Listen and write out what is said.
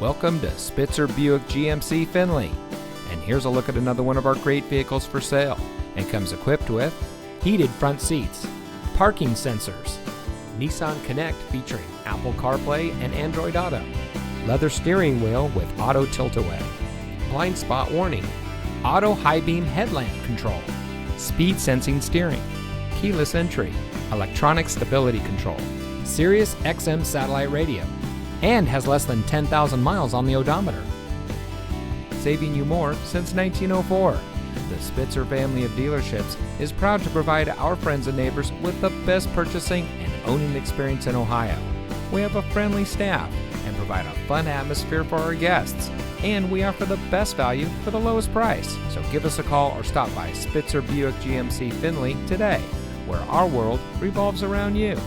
Welcome to Spitzer Buick GMC Findlay. And here's a look at another one of our great vehicles for sale. And comes equipped with heated front seats, parking sensors, Nissan Connect featuring Apple CarPlay and Android Auto, leather steering wheel with auto tilt-away, blind spot warning, auto high beam headlamp control, speed sensing steering, keyless entry, electronic stability control, Sirius XM satellite radio, and has less than 10,000 miles on the odometer. Saving you more since 1904. The Spitzer family of dealerships is proud to provide our friends and neighbors with the best purchasing and owning experience in Ohio. We have a friendly staff and provide a fun atmosphere for our guests. And we offer the best value for the lowest price. So give us a call or stop by Spitzer Buick GMC Findlay today, where our world revolves around you.